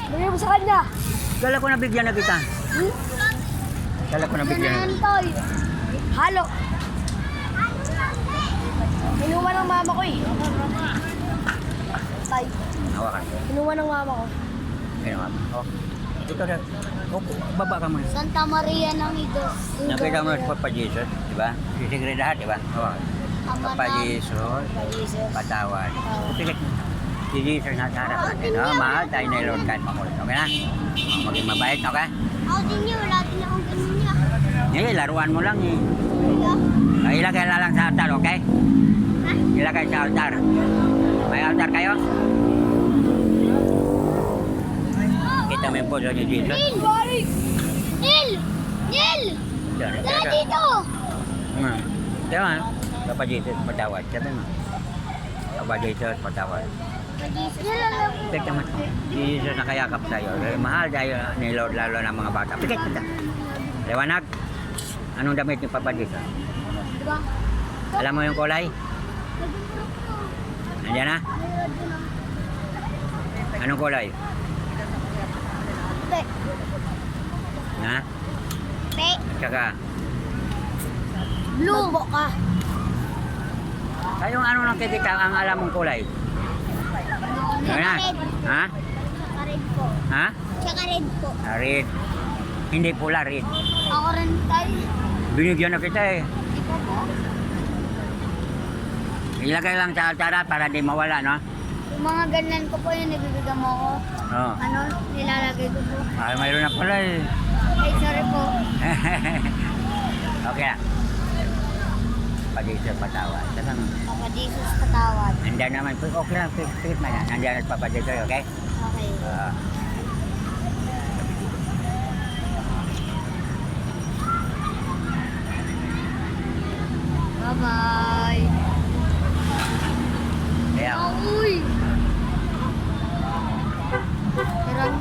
Bigay mo sa kanya. Kala ko nabigyan na kita. Hmm? Kala ko nabigyan na kita. Toy. Halo. Inuman ng mama ko eh. Tay. Hawakan. Inuman ng mama ko. Ayun nga. Oh. Ito na. Oh, baba ka muna. Santa Maria ng Idos. Nakita mo sa Papa Jesus, di ba? Sisigre lahat, di ba? Hawakan. Papa Jesus, patawad. Pilit mo. Si Jesus nasa harap natin. Oh, mahal tayo na Lord kahit makulit. Okay na? Maging mabait, okay? Ako din niya, wala din akong ganun niya. Eh, laruan mo lang eh. Ilagay na lang sa altar, okay? Ilagay sa altar. May altar kayo? Kita mo yung puso ni Jesus. Neil! Neil! Neil! Tara dito! Diba? Papa Jesus, patawad. Sabi mo. Papa Jesus, patawad. Tignan mo. Si Jesus nakayakap sa'yo. Mahal tayo ni Lord, lalo ng mga bata. Pikit kita. Liwanag. Anong damit ni Papa Jesus? Diba? Alam mo yung kulay? Nandiyan na? Anong kulay? Pe. Ha? Pe. At saka, Blue. Magbo ka. kayong ano nakikita ang alam mong kulay? Ano na? Ha? Tsaka red po. Ha? Tsaka red po. Red. Hindi pula, red. Ako rin tayo. Binigyan na kita eh. Di po po. Ilagay lang sa altara para di mawala, no? Yung mga ganyan ko po yung nabibigyan mo ko. Oo. Ano, nilalagay ko po. Ay, mayroon na pala eh. Ay, sorry po. Okay na. Pag-isip patawa. Saka mo. Papa Jesus patawad. Nandiyan naman. Okay lang. Pikit man yan. Nandiyan at papadito, okay? Okay. Bye-bye. Kaya, Uy! Meron.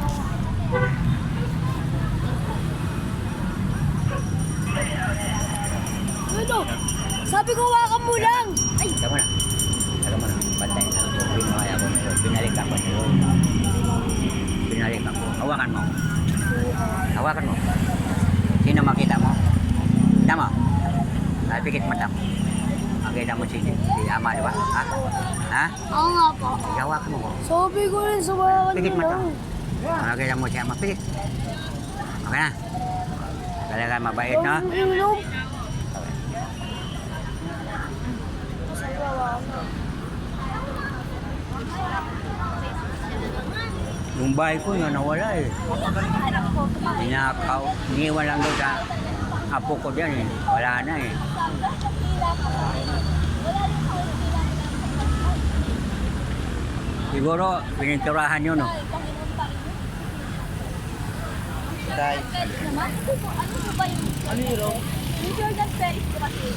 Ano? Sabi ko wakan mo lang! Ay! saka mo na. Saka mo na. Pantay na. Binuhay ako ni Lord. Binalik ako ni Lord. Binalik ako. Hawakan mo. Hawakan mo. Sino makita mo? Kita mo? Pikit mata mo. Makita mo si Ama, di ba? Ha? Ha? Oo nga po. Hawakan mo ko. Sabi ko rin sa wakan Pikit mo mata lang. mo. Makita mo si Ama. Pikit. Okay na. Talaga mabait, no? Ilong. Yung bahay ko yun, nawala eh. Ninakaw. Iniwan lang doon sa apo ko dyan eh. Wala na eh. Siguro, pininturahan yun, no? Ano po ba yung... Ano yun? Yung Jordan Perez ko kasi.